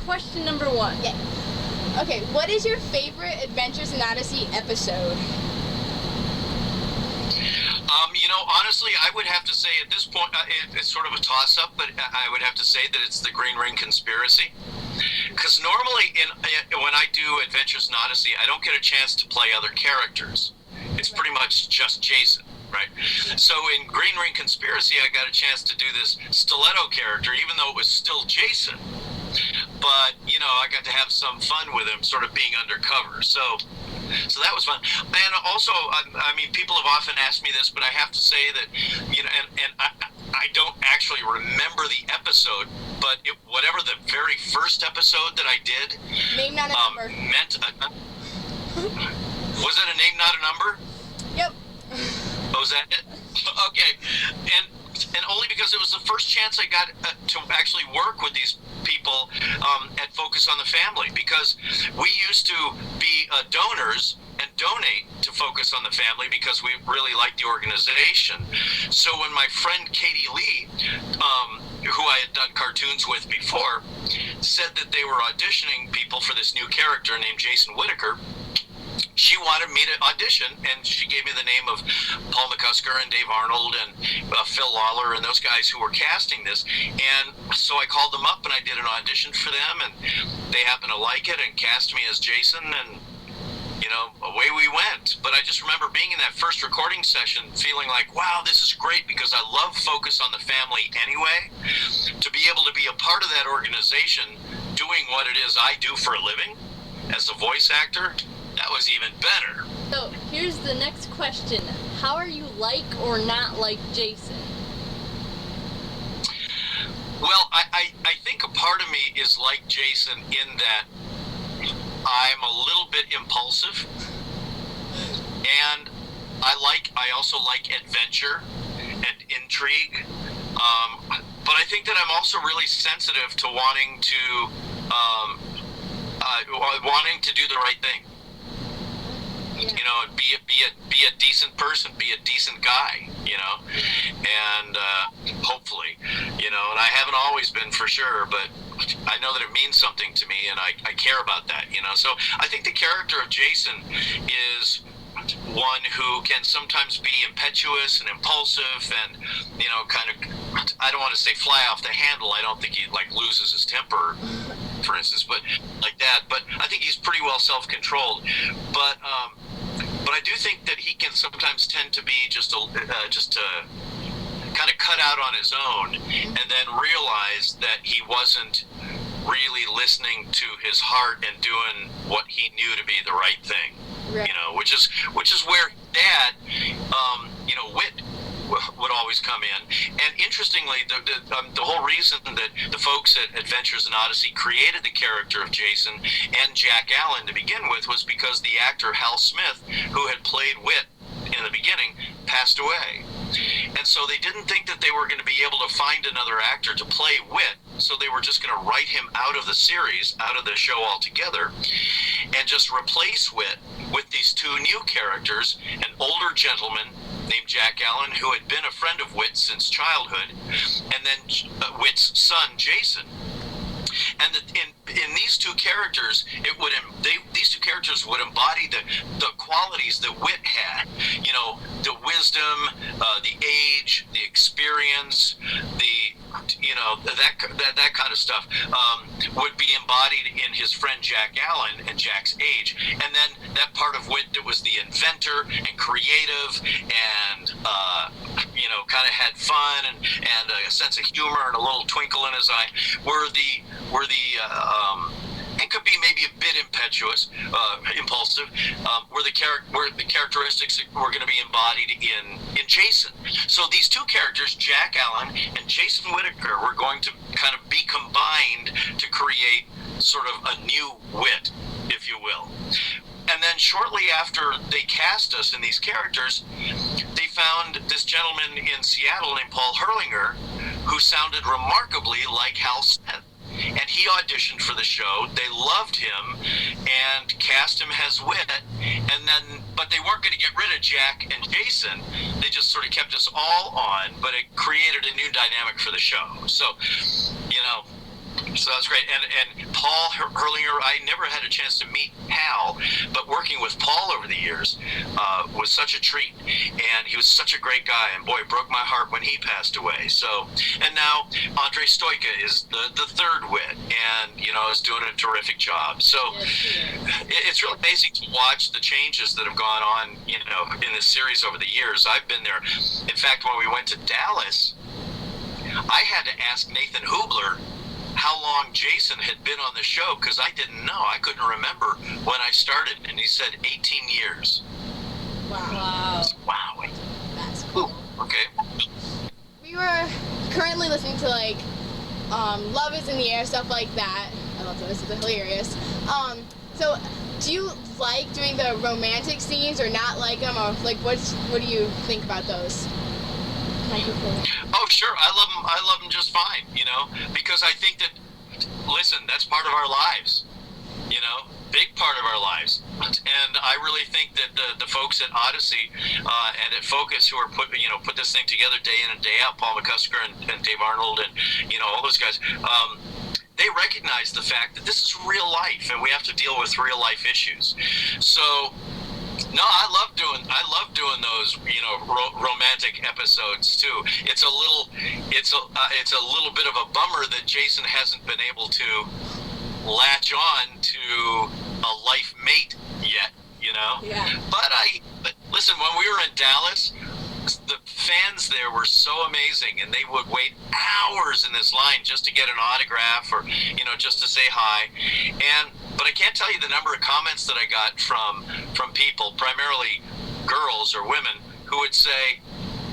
question number 1. Yeah. Okay, what is your favorite Adventures in Odyssey episode? Honestly, I would have to say at this point, it's sort of a toss-up, but I would have to say that it's the Green Ring Conspiracy. Because normally, when I do Adventures in Odyssey, I don't get a chance to play other characters. It's pretty much just Jason, right? So in Green Ring Conspiracy, I got a chance to do this stiletto character, even though it was still Jason. But, I got to have some fun with him, sort of being undercover. So that was fun. And also, people have often asked me this, but I have to say that, and I don't actually remember the episode, but whatever the very first episode that I did Name, not a number. Was it a name, not a number? Yep. Oh, was that it? Okay. And only because it was the first chance I got to actually work with these people at Focus on the Family, because we used to be donors and donate to Focus on the Family because we really liked the organization. So when my friend Katie Lee, who I had done cartoons with before, said that they were auditioning people for this new character named Jason Whitaker, she wanted me to audition, and she gave me the name of Paul McCusker and Dave Arnold and Phil Lawler and those guys who were casting this. And so I called them up and I did an audition for them, and they happened to like it and cast me as Jason, and away we went. But I just remember being in that first recording session feeling like, wow, this is great, because I love Focus on the Family anyway. To be able to be a part of that organization doing what it is I do for a living as a voice actor, that was even better. So here's the next question. How are you like or not like Jason? Well, I think a part of me is like Jason in that I'm a little bit impulsive, and I also like adventure and intrigue, but I think that I'm also really sensitive to wanting to do the right thing. Be a decent person, be a decent guy, and hopefully, and I haven't always been for sure, but I know that it means something to me, and I care about that, So I think the character of Jason is one who can sometimes be impetuous and impulsive and, kind of, I don't want to say fly off the handle. I don't think he loses his temper, for instance, but like that. But I think he's pretty well self-controlled. But I do think that he can sometimes tend to be just to kind of cut out on his own, and then realize that he wasn't really listening to his heart and doing what he knew to be the right thing. Right. Which is where Dad, wit would always come in. And interestingly, the whole reason that the folks at Adventures in Odyssey created the character of Jason and Jack Allen to begin with was because the actor Hal Smith, who had played Wit in the beginning, passed away. And so they didn't think that they were going to be able to find another actor to play Wit, so they were just going to write him out of the series, out of the show altogether, and just replace Wit with these two new characters, an older gentleman named Jack Allen, who had been a friend of Wit since childhood, and then Wit's son, Jason. And in these two characters, these two characters would embody the qualities that Wit had. The wisdom, the age, the experience, that kind of stuff would be embodied in his friend Jack Allen and Jack's age. And then that part of Wit that was the inventor and creative and kind of had fun and a sense of humor and a little twinkle in his eye were the and could be maybe a bit impetuous, impulsive, were the characteristics that were going to be embodied in Jason. So these two characters, Jack Allen and Jason Whitaker, were going to kind of be combined to create sort of a new Wit, if you will. And then shortly after they cast us in these characters, they found this gentleman in Seattle named Paul Herlinger, who sounded remarkably like Hal Smith. And he auditioned for the show. They loved him and cast him as Wit. But they weren't going to get rid of Jack and Jason. They just sort of kept us all on, but it created a new dynamic for the show. So, So that's great. And Paul Hurlinger, I never had a chance to meet Hal, but working with Paul over the years was such a treat. And he was such a great guy. And boy, it broke my heart when he passed away. So, and now Andre Stoica is the third wit, and is doing a terrific job. So it's really amazing to watch the changes that have gone on, in this series over the years. I've been there. In fact, when we went to Dallas, I had to ask Nathan Hubler how long Jason had been on the show, because I didn't know. I couldn't remember when I started, and he said 18 years. Wow. Wow. That's cool. Okay. We were currently listening to Love is in the Air, stuff like that. I love those. It's hilarious. So do you like doing the romantic scenes or not like them, or what do you think about those? Oh, sure. I love them just fine, because I think that, listen, that's part of our lives, big part of our lives. And I really think that the folks at Odyssey and at Focus, who are put this thing together day in and day out, Paul McCusker and Dave Arnold and, all those guys, they recognize the fact that this is real life and we have to deal with real life issues. So, no, I love doing those, romantic episodes too. It's a little bit of a bummer that Jason hasn't been able to latch on to a life mate yet, Yeah. But listen, when we were in Dallas, the fans there were so amazing, and they would wait hours in this line just to get an autograph or, just to say hi. But I can't tell you the number of comments that I got from people, primarily girls or women, who would say,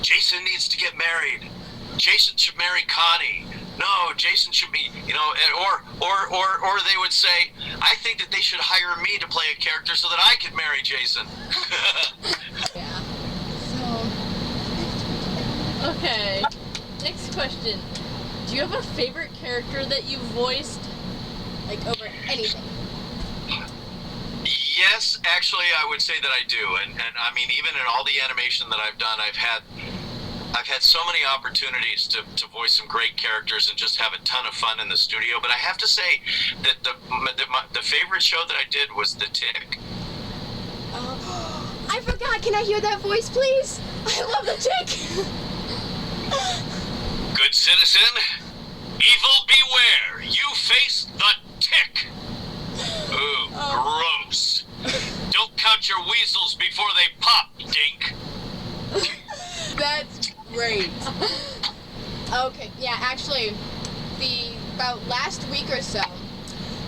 Jason needs to get married. Jason should marry Connie. No, Jason should be, or they would say, I think that they should hire me to play a character so that I could marry Jason. Yeah. Okay, next question. Do you have a favorite character that you voiced? Over anything. Yes, actually, I would say that I do. And I mean, even in all the animation that I've done, I've had so many opportunities to voice some great characters and just have a ton of fun in the studio. But I have to say that the favorite show that I did was The Tick. I forgot. Can I hear that voice, please? I love The Tick. Good citizen, evil beware. You face the Tick. Ooh, gross. Don't count your weasels before they pop, dink. That's great. Okay, yeah, actually, about last week or so,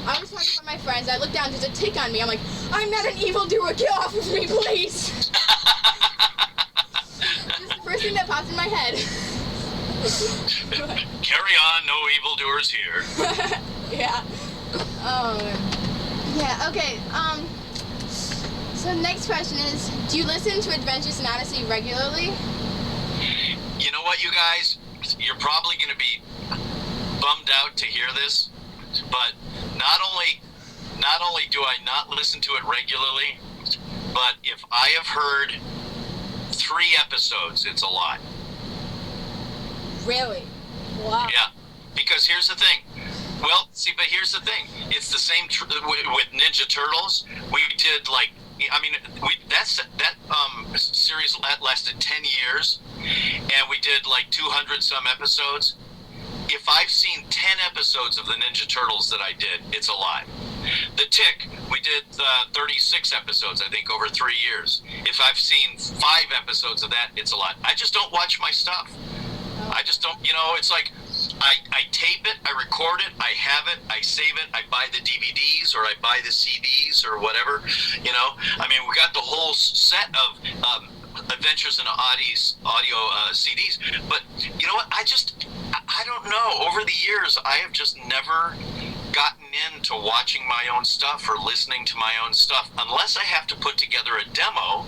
I was talking with my friends. I looked down, there's a tick on me. I'm like, I'm not an evildoer. Get off of me, please. Just the first thing that popped in my head. Carry on, no evildoers here. Yeah. Yeah, okay. So the next question is, do you listen to Adventures in Odyssey regularly? You know what, you guys? You're probably going to be bummed out to hear this, but not only do I not listen to it regularly, but if I have heard 3 episodes, it's a lot. Really? Wow. Yeah, because here's the thing. Well, see, but here's the thing. It's the same with Ninja Turtles. We did that series lasted 10 years, and we did 200 some episodes. If I've seen 10 episodes of the Ninja Turtles that I did, it's a lot. The Tick, we did 36 episodes, I think, over 3 years. If I've seen 5 episodes of that, it's a lot. I just don't watch my stuff. I just don't, it's like I tape it, I record it, I have it, I save it, I buy the DVDs or I buy the CDs or whatever, I mean, we got the whole set of Adventures in audio CDs, but you know what, I don't know, over the years, I have just never gotten into watching my own stuff or listening to my own stuff, unless I have to put together a demo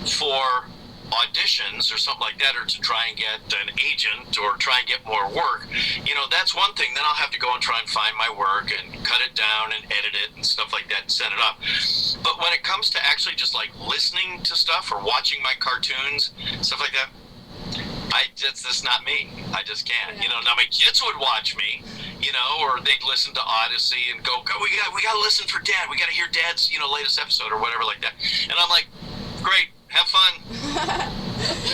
for auditions or something like that, or to try and get an agent or try and get more work. That's one thing. Then I'll have to go and try and find my work and cut it down and edit it and stuff like that and set it up. But when it comes to actually just listening to stuff or watching my cartoons, stuff like that, that's not me. I just can't. Yeah. Now my kids would watch me, you know, or they'd listen to Odyssey and go, we got to listen for Dad. We got to hear Dad's, latest episode or whatever like that. And I'm like, great, have fun.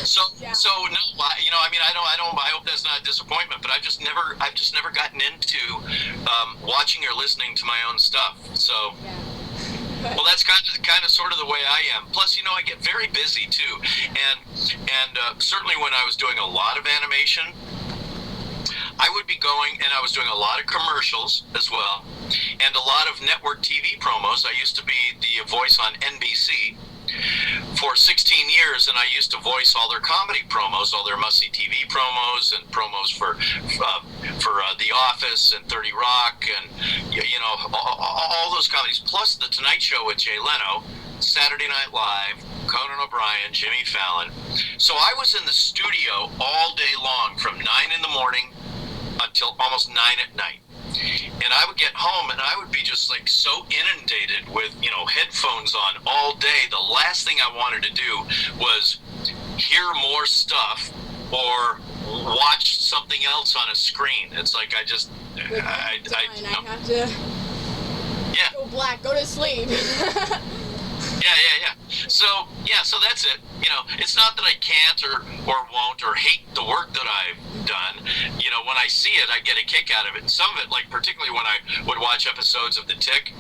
So no, I hope that's not a disappointment, but I've just never gotten into watching or listening to my own stuff. So, well, that's kind of sort of the way I am. Plus, I get very busy too, and certainly when I was doing a lot of animation, I would be going, and I was doing a lot of commercials as well, and a lot of network TV promos. I used to be the voice on NBC for 16 years, and I used to voice all their comedy promos, all their must-see TV promos, and promos for The Office and 30 Rock, and all those comedies, plus The Tonight Show with Jay Leno, Saturday Night Live, Conan O'Brien, Jimmy Fallon. So I was in the studio all day long from 9 in the morning until almost 9 at night. And I would get home and I would be just like so inundated with, headphones on all day. The last thing I wanted to do was hear more stuff or watch something else on a screen. It's like I have to go black, go to sleep. Yeah. So that's it. It's not that I can't or won't or hate the work that I've done. When I see it, I get a kick out of it. And some of it, like particularly when I would watch episodes of The Tick,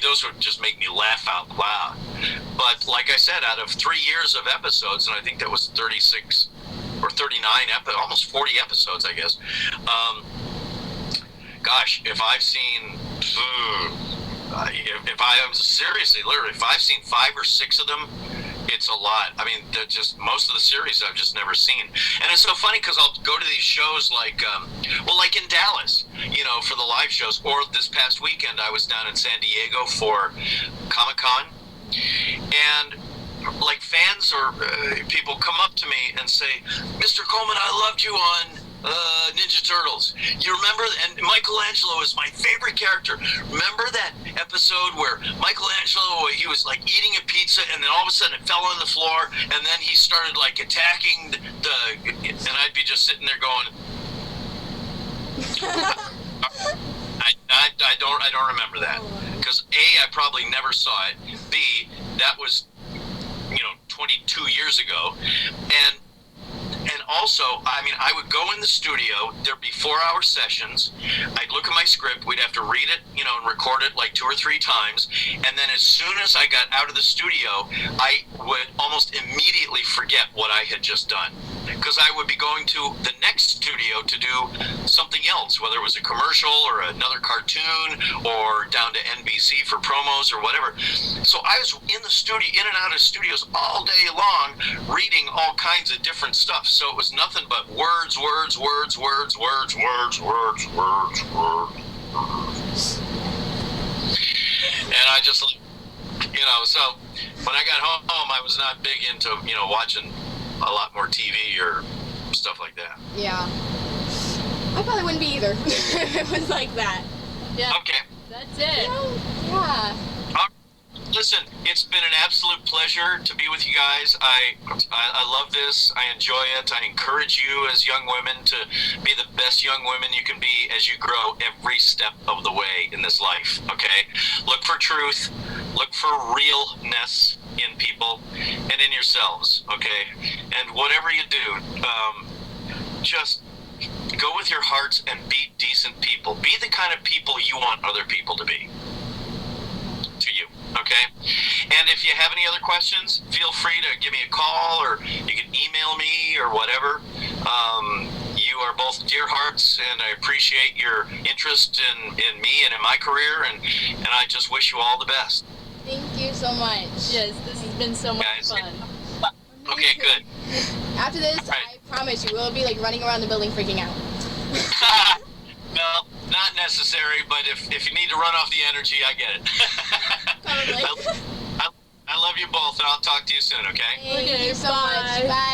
those would just make me laugh out loud. But like I said, out of 3 years of episodes, and I think that was 36 or 39, almost 40 episodes, I guess. Gosh, if I've seen... if I've seen 5 or 6 of them, it's a lot. Just most of the series I've just never seen. And it's so funny because I'll go to these shows like in Dallas, for the live shows, or this past weekend I was down in San Diego for Comic-Con, and like fans or people come up to me and say, Mr. Coleman, I loved you on Ninja Turtles. You remember? And Michelangelo is my favorite character. Remember that episode where Michelangelo, he was like eating a pizza and then all of a sudden it fell on the floor and then he started like attacking and I'd be just sitting there going, I don't remember that, because A, I probably never saw it. B, that was 22 years ago, and also, I would go in the studio, there'd be 4-hour sessions, I'd look at my script, we'd have to read it, and record it like 2 or 3 times, and then as soon as I got out of the studio, I would almost immediately forget what I had just done, because I would be going to the next studio to do something else, whether it was a commercial or another cartoon, or down to NBC for promos or whatever. So I was in the studio, in and out of studios all day long, reading all kinds of different stuff. So it was nothing but words. And I just, so when I got home, I was not big into, watching a lot more TV or stuff like that. Yeah. I probably wouldn't be either if it was like that. Yeah. Okay. That's it. Yeah. Listen, it's been an absolute pleasure to be with you guys. I love this. I enjoy it. I encourage you as young women to be the best young women you can be as you grow every step of the way in this life, okay? Look for truth. Look for realness in people and in yourselves, okay? And whatever you do, just go with your hearts and be decent people. Be the kind of people you want other people to be to you. Okay? And if you have any other questions, feel free to give me a call, or you can email me or whatever. You are both dear hearts, and I appreciate your interest in me and in my career, and I just wish you all the best. Thank you so much. Yes, this has been so much fun. Okay, good. After this, right. I promise you, we'll be like running around the building freaking out. No, not necessary, but if you need to run off the energy, I get it. Probably. I love you both, and I'll talk to you soon, okay? Thank you so Bye. much. Bye.